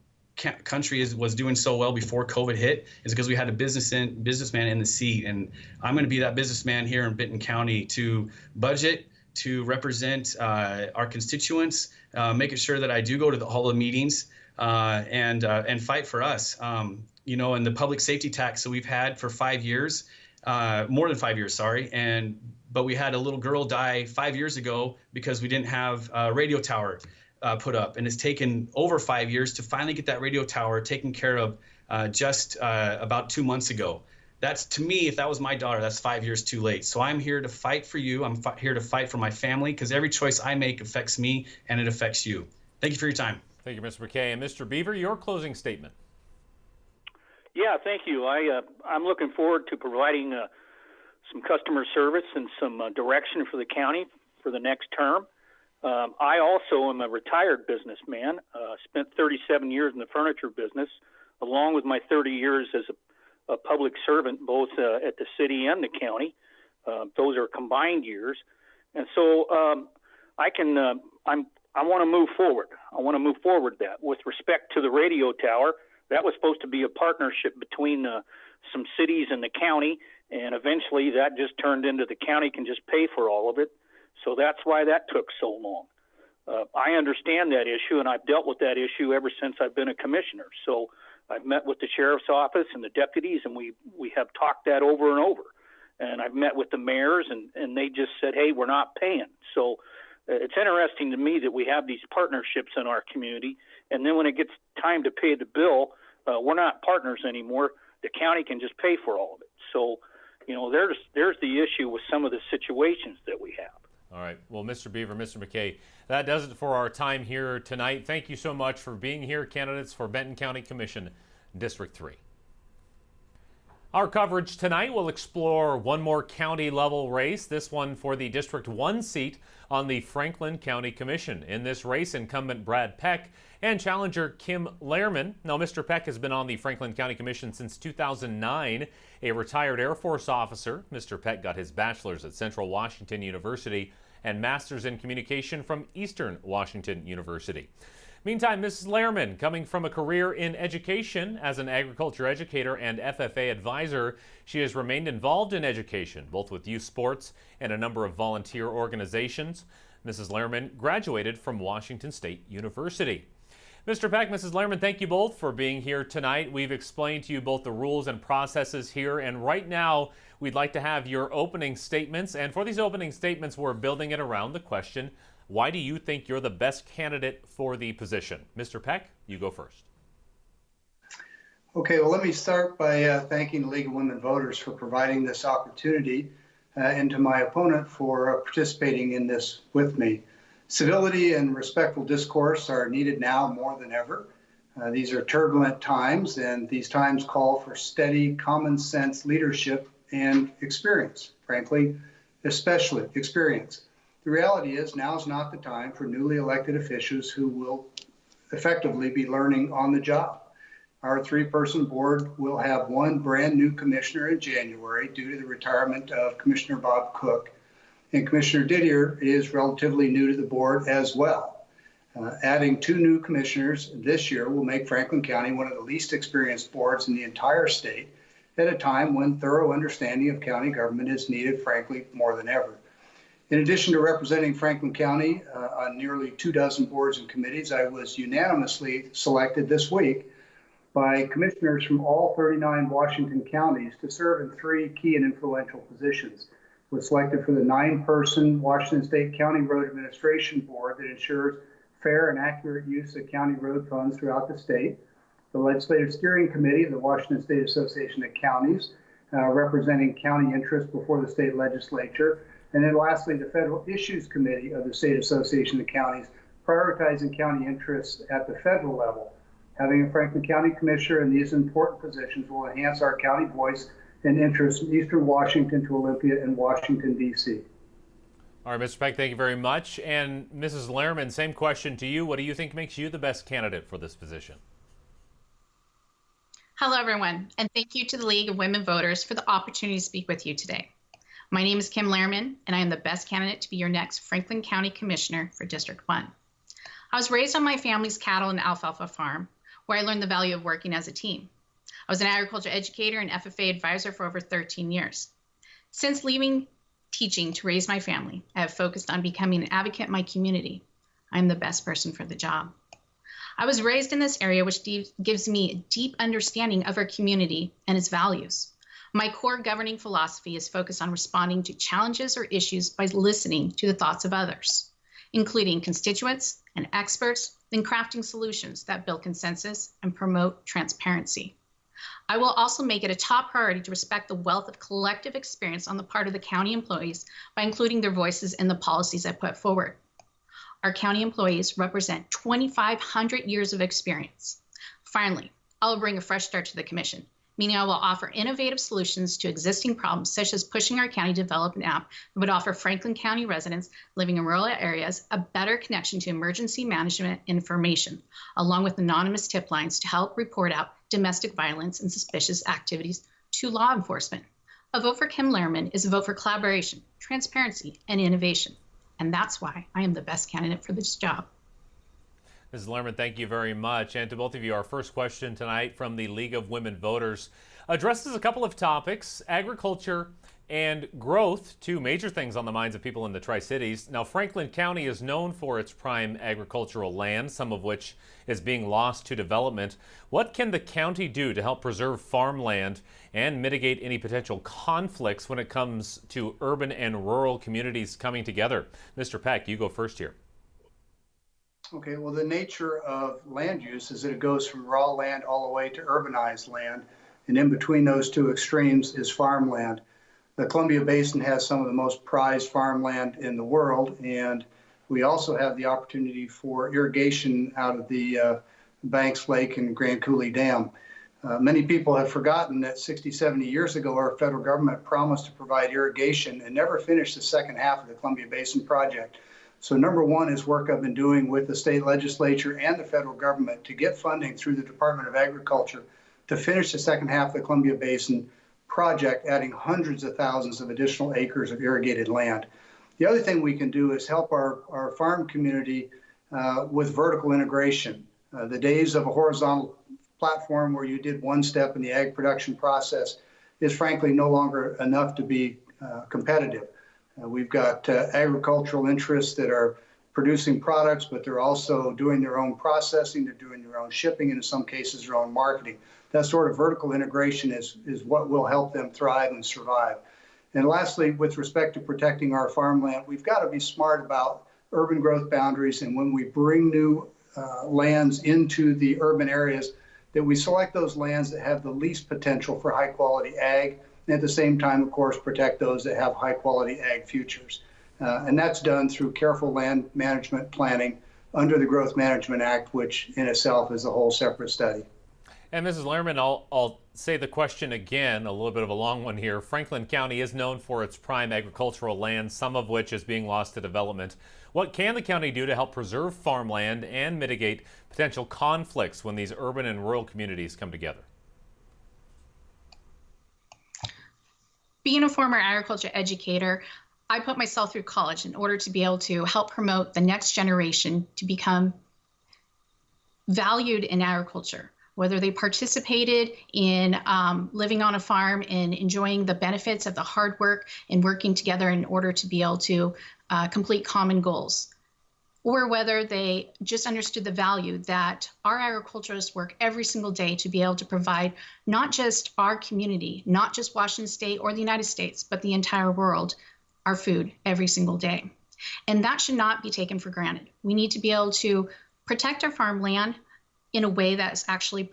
country was doing so well before COVID hit, is because we had a businessman in the seat. And I'm going to be that businessman here in Benton County to budget, to represent our constituents, making sure that I do go to all the meetings and fight for us. And the public safety tax that we've had for 5 years, more than 5 years, sorry. But we had a little girl die 5 years ago because we didn't have a radio tower put up. And it's taken over 5 years to finally get that radio tower taken care of just about 2 months ago. That's, to me, if that was my daughter, that's 5 years too late. So I'm here to fight for you. I'm here to fight for my family, because every choice I make affects me and it affects you. Thank you for your time. Thank you, Mr. McKay. And Mr. Beaver, your closing statement. Yeah, thank you. I'm looking forward to providing some customer service and some direction for the county for the next term. I also am a retired businessman, spent 37 years in the furniture business, along with my 30 years as a public servant, both at the city and the county. Those are combined years. And so I want to move forward. I want to move forward that. With respect to the radio tower, that was supposed to be a partnership between some cities and the county, and eventually that just turned into the county can just pay for all of it. So that's why that took so long. I understand that issue, and I've dealt with that issue ever since I've been a commissioner. So I've met with the sheriff's office and the deputies, and we have talked that over and over. And I've met with the mayors, and they just said, hey, we're not paying. So it's interesting to me that we have these partnerships in our community, and then when it gets time to pay the bill, we're not partners anymore. The county can just pay for all of it. So, there's the issue with some of the situations that we have. All right. Well, Mr. Beaver, Mr. McKay, that does it for our time here tonight. Thank you so much for being here, candidates for Benton County Commission, District 3. Our coverage tonight will explore one more county-level race, this one for the District 1 seat on the Franklin County Commission. In this race, incumbent Brad Peck and challenger Kim Lehrman. Now, Mr. Peck has been on the Franklin County Commission since 2009. A retired Air Force officer, Mr. Peck got his bachelor's at Central Washington University and master's in communication from Eastern Washington University. Meantime, Mrs. Lehrman, coming from a career in education as an agriculture educator and FFA advisor, she has remained involved in education, both with youth sports and a number of volunteer organizations. Mrs. Lehrman graduated from Washington State University. Mr. Peck, Mrs. Lehrman, thank you both for being here tonight. We've explained to you both the rules and processes here, and right now we'd like to have your opening statements. And for these opening statements, we're building it around the question, why do you think you're the best candidate for the position? Mr. Peck, you go first. Okay, well, let me start by thanking the League of Women Voters for providing this opportunity and to my opponent for participating in this with me. Civility and respectful discourse are needed now more than ever. These are turbulent times, and these times call for steady, common sense leadership and experience, frankly, especially experience. The reality is now is not the time for newly elected officials who will effectively be learning on the job. Our three-person board will have one brand new commissioner in January due to the retirement of Commissioner Bob Cook, and Commissioner Didier is relatively new to the board as well. Adding two new commissioners this year will make Franklin County one of the least experienced boards in the entire state at a time when thorough understanding of county government is needed, frankly, more than ever. In addition to representing Franklin County on nearly 24 boards and committees, I was unanimously selected this week by commissioners from all 39 Washington counties to serve in three key and influential positions. I was selected for the 9-person Washington State County Road Administration Board that ensures fair and accurate use of county road funds throughout the state, the Legislative Steering Committee of the Washington State Association of Counties, representing county interests before the state legislature, and then lastly, the Federal Issues Committee of the State Association of Counties, prioritizing county interests at the federal level. Having a Franklin County Commissioner in these important positions will enhance our county voice and interests from Eastern Washington to Olympia and Washington, D.C. All right, Mr. Peck, thank you very much. And Mrs. Lehrman, same question to you. What do you think makes you the best candidate for this position? Hello, everyone, and thank you to the League of Women Voters for the opportunity to speak with you today. My name is Kim Lehrman, and I am the best candidate to be your next Franklin County Commissioner for District 1. I was raised on my family's cattle and alfalfa farm, where I learned the value of working as a team. I was an agriculture educator and FFA advisor for over 13 years. Since leaving teaching to raise my family, I have focused on becoming an advocate in my community. I'm the best person for the job. I was raised in this area, which gives me a deep understanding of our community and its values. My core governing philosophy is focused on responding to challenges or issues by listening to the thoughts of others, including constituents and experts, then crafting solutions that build consensus and promote transparency. I will also make it a top priority to respect the wealth of collective experience on the part of the county employees by including their voices in the policies I put forward. Our county employees represent 2,500 years of experience. Finally, I will bring a fresh start to the commission, meaning I will offer innovative solutions to existing problems, such as pushing our county to develop an app that would offer Franklin County residents living in rural areas a better connection to emergency management information, along with anonymous tip lines to help report out domestic violence and suspicious activities to law enforcement. A vote for Kim Lehrman is a vote for collaboration, transparency, and innovation. And that's why I am the best candidate for this job. Mrs. Lehrman, thank you very much. And to both of you, our first question tonight from the League of Women Voters addresses a couple of topics: agriculture and growth, two major things on the minds of people in the Tri-Cities. Now, Franklin County is known for its prime agricultural land, some of which is being lost to development. What can the county do to help preserve farmland and mitigate any potential conflicts when it comes to urban and rural communities coming together? Mr. Peck, you go first here. Okay, well, the nature of land use is that it goes from raw land all the way to urbanized land. And in between those two extremes is farmland. The Columbia Basin has some of the most prized farmland in the world, and we also have the opportunity for irrigation out of the Banks Lake and Grand Coulee Dam. Many people have forgotten that 60, 70 years ago, our federal government promised to provide irrigation and never finished the second half of the Columbia Basin project. So number one is work I've been doing with the state legislature and the federal government to get funding through the Department of Agriculture to finish the second half of the Columbia Basin project, adding hundreds of thousands of additional acres of irrigated land. The other thing we can do is help our farm community with vertical integration. The days of a horizontal platform where you did one step in the ag production process is frankly no longer enough to be competitive. We've got agricultural interests that are producing products, but they're also doing their own processing, they're doing their own shipping, and in some cases their own marketing. That sort of vertical integration is what will help them thrive and survive. And lastly, with respect to protecting our farmland, we've got to be smart about urban growth boundaries, and when we bring new lands into the urban areas, that we select those lands that have the least potential for high quality ag, and at the same time, of course, protect those that have high quality ag futures. And that's done through careful land management planning under the Growth Management Act, which in itself is a whole separate study. And Mrs. Lehrman, I'll say the question again, a little bit of a long one here. Franklin County is known for its prime agricultural land, some of which is being lost to development. What can the county do to help preserve farmland and mitigate potential conflicts when these urban and rural communities come together? Being a former agriculture educator, I put myself through college in order to be able to help promote the next generation to become valued in agriculture, whether they participated in living on a farm and enjoying the benefits of the hard work and working together in order to be able to complete common goals, or whether they just understood the value that our agriculturists work every single day to be able to provide not just our community, not just Washington State or the United States, but the entire world, our food every single day. And that should not be taken for granted. We need to be able to protect our farmland in a way that actually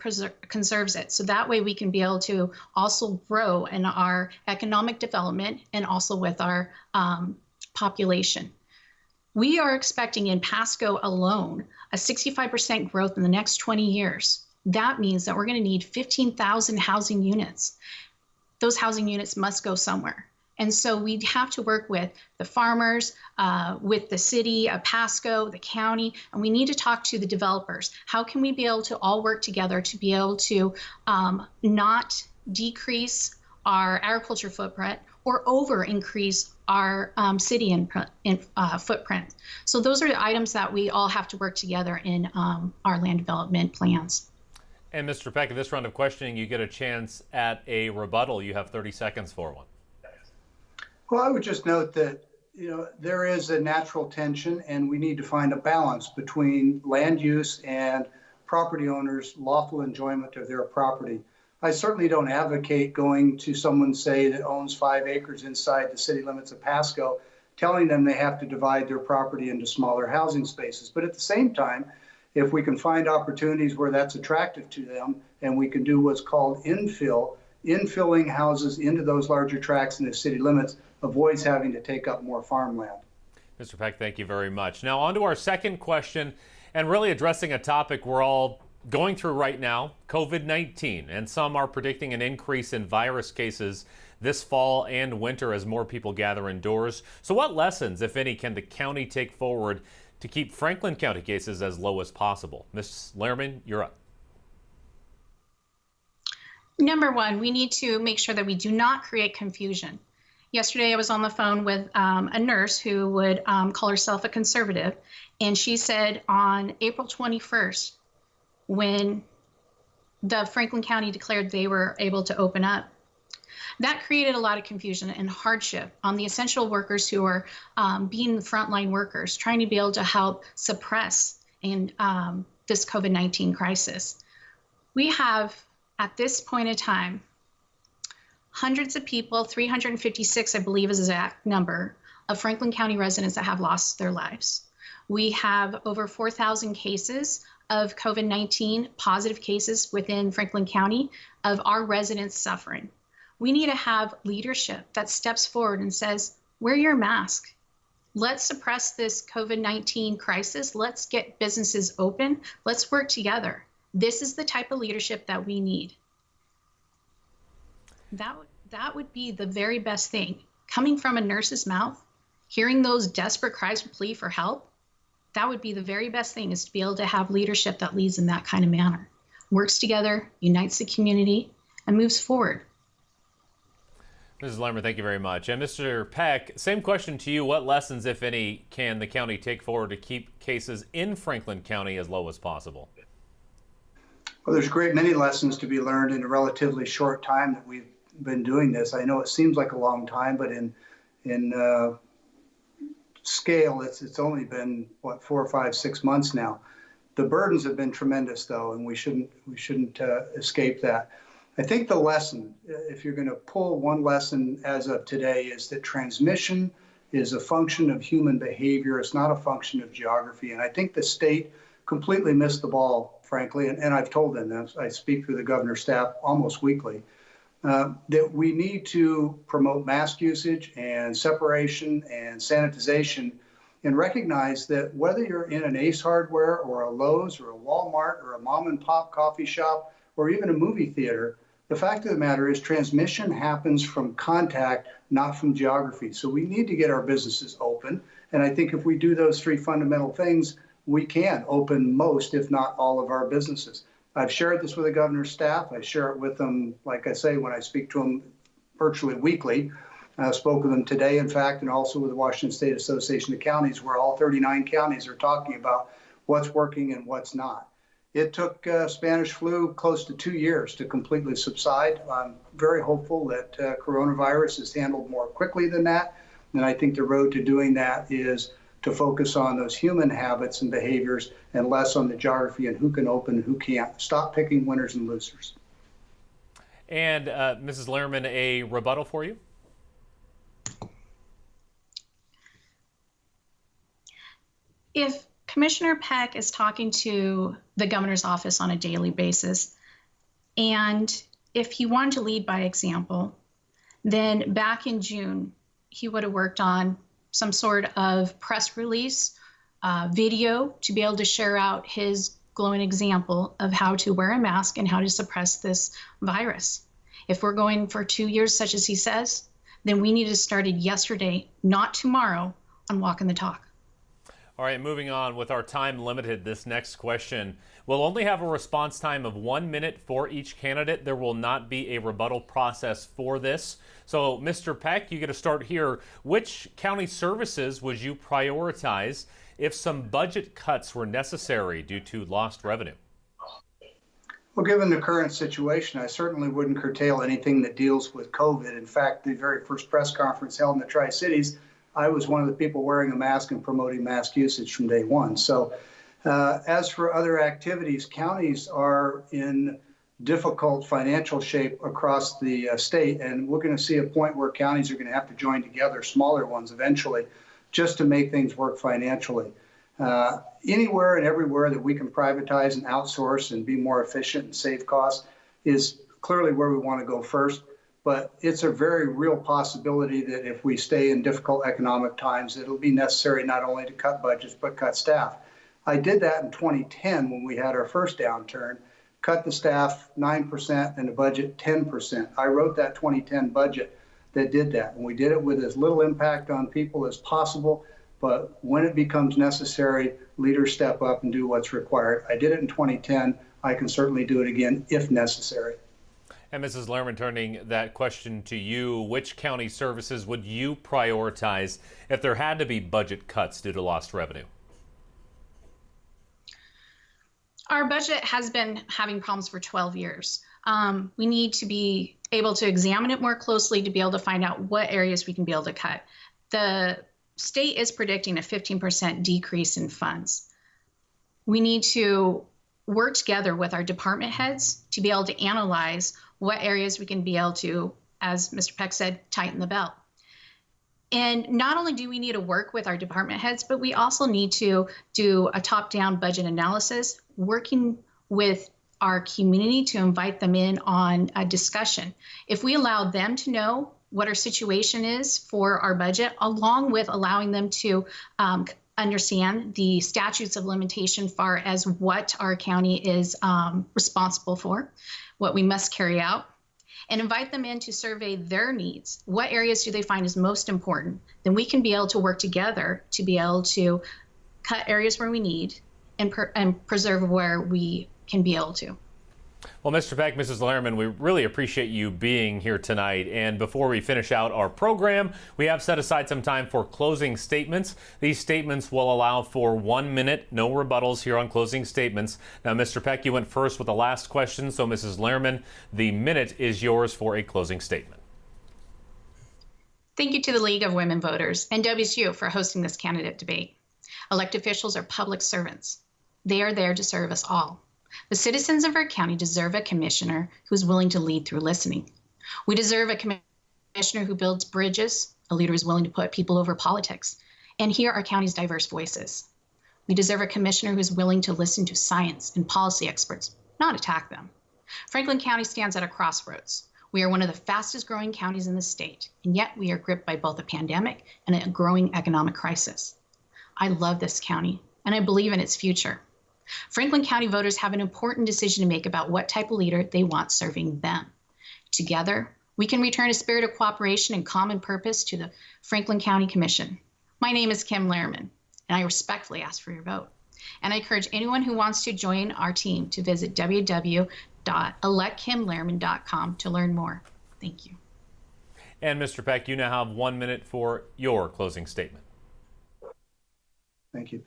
conserves it. So that way we can be able to also grow in our economic development and also with our population. We are expecting in Pasco alone a 65% growth in the next 20 years. That means that we're going to need 15,000 housing units. Those housing units must go somewhere. And so we have to work with the farmers, with the city of Pasco, the county, and we need to talk to the developers. How can we be able to all work together to be able to not decrease our agriculture footprint or over increase our city footprint? So those are the items that we all have to work together in our land development plans. And Mr. Peck, in this round of questioning, you get a chance at a rebuttal. You have 30 seconds for one. Well, I would just note that, there is a natural tension and we need to find a balance between land use and property owners' lawful enjoyment of their property. I certainly don't advocate going to someone, say, that owns 5 acres inside the city limits of Pasco, telling them they have to divide their property into smaller housing spaces. But at the same time, If we can find opportunities where that's attractive to them, and we can do what's called infilling houses into those larger tracts in the city limits, avoids having to take up more farmland. Mr. Peck, thank you very much. Now on to our second question, and really addressing a topic we're all going through right now, COVID-19, and some are predicting an increase in virus cases this fall and winter as more people gather indoors. So what lessons, if any, can the county take forward to keep Franklin County cases as low as possible? Ms. Lehrman, you're up. Number one, we need to make sure that we do not create confusion. Yesterday, I was on the phone with a nurse who would call herself a conservative, and she said on April 21st, when the Franklin County declared they were able to open up, that created a lot of confusion and hardship on the essential workers who are being frontline workers, trying to be able to help suppress this COVID-19 crisis. We have, at this point in time, hundreds of people, 356, I believe is the exact number, of Franklin County residents that have lost their lives. We have over 4,000 cases of COVID-19 positive cases within Franklin County of our residents suffering. We need to have leadership that steps forward and says, wear your mask. Let's suppress this COVID-19 crisis. Let's get businesses open. Let's work together. This is the type of leadership that we need. That would be the very best thing. Coming from a nurse's mouth, hearing those desperate cries for plea for help, that would be the very best thing, is to be able to have leadership that leads in that kind of manner, works together, unites the community, and moves forward. Mrs. Lehrman, thank you very much. And Mr. Peck, same question to you. What lessons, if any, can the county take forward to keep cases in Franklin County as low as possible? Well, there's a great many lessons to be learned in a relatively short time that we've been doing this. I know it seems like a long time, but in scale, it's only been 4, 5, 6 months now. The burdens have been tremendous, though, and we shouldn't escape that. I think the lesson, if you're going to pull one lesson as of today, is that transmission is a function of human behavior. It's not a function of geography. And I think the state completely missed the ball, frankly, and I've told them that. I speak through the governor's staff almost weekly, that we need to promote mask usage and separation and sanitization, and recognize that whether you're in an Ace Hardware or a Lowe's or a Walmart or a mom and pop coffee shop or even a movie theater, the fact of the matter is transmission happens from contact, not from geography. So we need to get our businesses open. And I think if we do those three fundamental things, we can open most, if not all, of our businesses. I've shared this with the governor's staff. I share it with them, like I say, when I speak to them virtually weekly. I spoke with them today, in fact, and also with the Washington State Association of Counties, where all 39 counties are talking about what's working and what's not. It took Spanish flu close to 2 years to completely subside. I'm very hopeful that coronavirus is handled more quickly than that. And I think the road to doing that is to focus on those human habits and behaviors and less on the geography and who can open and who can't. Stop picking winners and losers. And Mrs. Lehrman, a rebuttal for you? If Commissioner Peck is talking to the governor's office on a daily basis, and if he wanted to lead by example, then back in June, he would have worked on some sort of press release, video, to be able to share out his glowing example of how to wear a mask and how to suppress this virus. If we're going for 2 years, such as he says, then we need to start yesterday, not tomorrow, on walking the talk. All right, moving on with our time limited, this next question. We'll only have a response time of 1 minute for each candidate. There will not be a rebuttal process for this. So, Mr. Peck, you get to start here. Which county services would you prioritize if some budget cuts were necessary due to lost revenue? Well, given the current situation, I certainly wouldn't curtail anything that deals with COVID. In fact, the very first press conference held in the Tri-Cities, I was one of the people wearing a mask and promoting mask usage from day one. So as for other activities, counties are in difficult financial shape across the state, and we're going to see a point where counties are going to have to join together, smaller ones eventually, just to make things work financially. Anywhere and everywhere that we can privatize and outsource and be more efficient and save costs is clearly where we want to go first. But it's a very real possibility that if we stay in difficult economic times, it'll be necessary not only to cut budgets, but cut staff. I did that in 2010 when we had our first downturn, cut the staff 9% and the budget 10%. I wrote that 2010 budget that did that. And we did it with as little impact on people as possible. But when it becomes necessary, leaders step up and do what's required. I did it in 2010. I can certainly do it again if necessary. And Mrs. Lerman, turning that question to you, which county services would you prioritize if there had to be budget cuts due to lost revenue? Our budget has been having problems for 12 years. We need to be able to examine it more closely to be able to find out what areas we can be able to cut. The state is predicting a 15% decrease in funds. We need to work together with our department heads to be able to analyze what areas we can be able to, as Mr. Peck said, tighten the belt. And not only do we need to work with our department heads, but we also need to do a top-down budget analysis, working with our community to invite them in on a discussion. If we allow them to know what our situation is for our budget, along with allowing them to understand the statutes of limitation far as what our county is responsible for, what we must carry out, and invite them in to survey their needs. What areas do they find is most important? Then we can be able to work together to be able to cut areas where we need and preserve where we can be able to. Well, Mr. Peck, Mrs. Lerman, we really appreciate you being here tonight. And before we finish out our program, we have set aside some time for closing statements. These statements will allow for 1 minute, no rebuttals here on closing statements. Now, Mr. Peck, you went first with the last question, so Mrs. Lerman, the minute is yours for a closing statement. Thank you to the League of Women Voters and WSU for hosting this candidate debate. Elected officials are public servants. They are there to serve us all. The citizens of our county deserve a commissioner who is willing to lead through listening. We deserve a commissioner who builds bridges, a leader who is willing to put people over politics, and hear our county's diverse voices. We deserve a commissioner who is willing to listen to science and policy experts, not attack them. Franklin County stands at a crossroads. We are one of the fastest growing counties in the state, and yet we are gripped by both a pandemic and a growing economic crisis. I love this county, and I believe in its future. Franklin County voters have an important decision to make about what type of leader they want serving them. Together, we can return a spirit of cooperation and common purpose to the Franklin County Commission. My name is Kim Lehrman, and I respectfully ask for your vote. And I encourage anyone who wants to join our team to visit www.electkimlehrman.com to learn more. Thank you. And Mr. Peck, you now have 1 minute for your closing statement. Thank you.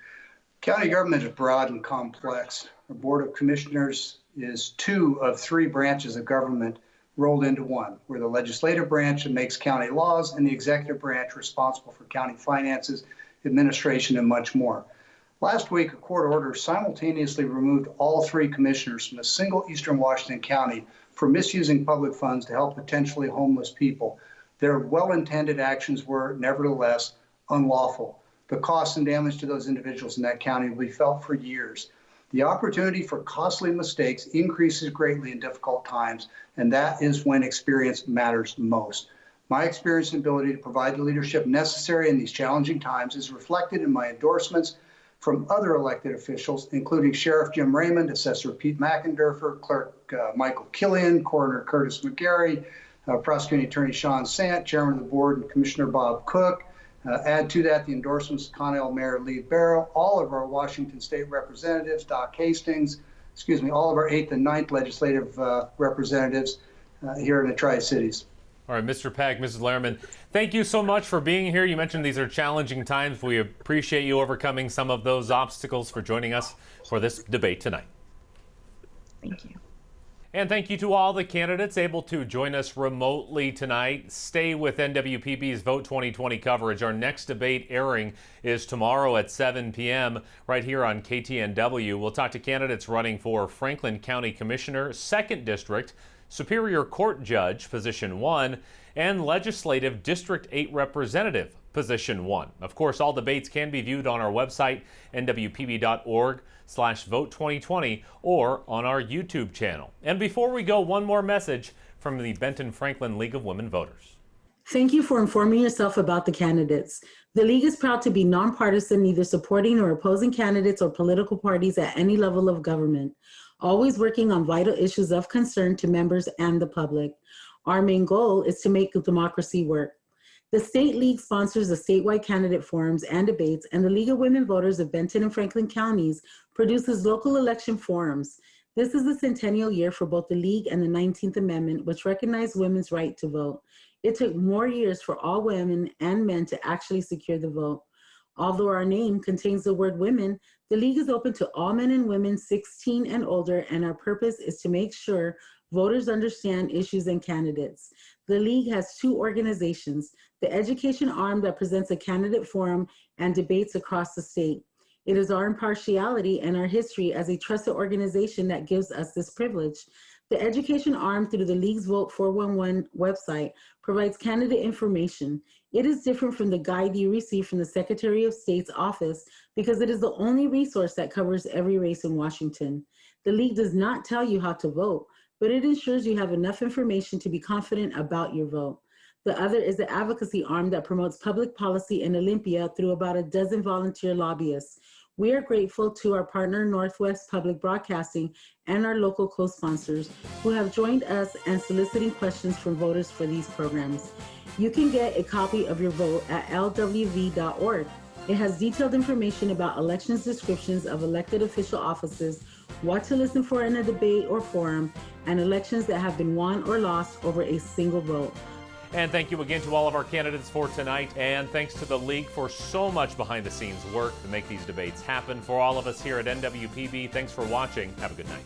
County government is broad and complex. Our Board of Commissioners is 2 of 3 branches of government rolled into one. We're the legislative branch that makes county laws and the executive branch responsible for county finances, administration, and much more. Last week, a court order simultaneously removed all 3 commissioners from a single Eastern Washington county for misusing public funds to help potentially homeless people. Their well-intended actions were, nevertheless, unlawful. The cost and damage to those individuals in that county will be felt for years. The opportunity for costly mistakes increases greatly in difficult times, and that is when experience matters most. My experience and ability to provide the leadership necessary in these challenging times is reflected in my endorsements from other elected officials, including Sheriff Jim Raymond, Assessor Pete McInderfer, Clerk Michael Killian, Coroner Curtis McGarry, Prosecuting Attorney Sean Sant, Chairman of the Board, and Commissioner Bob Cook. Add to that the endorsements of Connell Mayor Lee Barrow, all of our Washington State representatives, Doc Hastings, all of our 8th and 9th legislative representatives here in the Tri-Cities. All right, Mr. Peck, Mrs. Lerman, thank you so much for being here. You mentioned these are challenging times. We appreciate you overcoming some of those obstacles for joining us for this debate tonight. Thank you. And thank you to all the candidates able to join us remotely tonight. Stay with NWPB's Vote 2020 coverage. Our next debate airing is tomorrow at 7 p.m. right here on KTNW. We'll talk to candidates running for Franklin County Commissioner, 2nd District, Superior Court Judge, Position 1, and Legislative District 8 Representative, position 1. Of course, all debates can be viewed on our website, nwpb.org/vote2020, or on our YouTube channel. And before we go, one more message from the Benton Franklin League of Women Voters. Thank you for informing yourself about the candidates. The League is proud to be nonpartisan, neither supporting or opposing candidates or political parties at any level of government, always working on vital issues of concern to members and the public. Our main goal is to make democracy work. The State League sponsors the statewide candidate forums and debates, and the League of Women Voters of Benton and Franklin Counties produces local election forums. This is the centennial year for both the League and the 19th Amendment, which recognized women's right to vote. It took more years for all women and men to actually secure the vote. Although our name contains the word women, the League is open to all men and women 16 and older, and our purpose is to make sure voters understand issues and candidates. The League has 2 organizations, the education arm that presents a candidate forum and debates across the state. It is our impartiality and our history as a trusted organization that gives us this privilege. The education arm through the League's Vote 411 website provides candidate information. It is different from the guide you receive from the Secretary of State's office because it is the only resource that covers every race in Washington. The League does not tell you how to vote, but it ensures you have enough information to be confident about your vote. The other is the advocacy arm that promotes public policy in Olympia through about a dozen volunteer lobbyists. We are grateful to our partner, Northwest Public Broadcasting, and our local co-sponsors who have joined us in soliciting questions from voters for these programs. You can get a copy of your vote at lwv.org. It has detailed information about elections, descriptions of elected official offices, what to listen for in a debate or forum, and elections that have been won or lost over a single vote. And thank you again to all of our candidates for tonight, and thanks to the League for so much behind-the-scenes work to make these debates happen. For all of us here at NWPB, thanks for watching. Have a good night.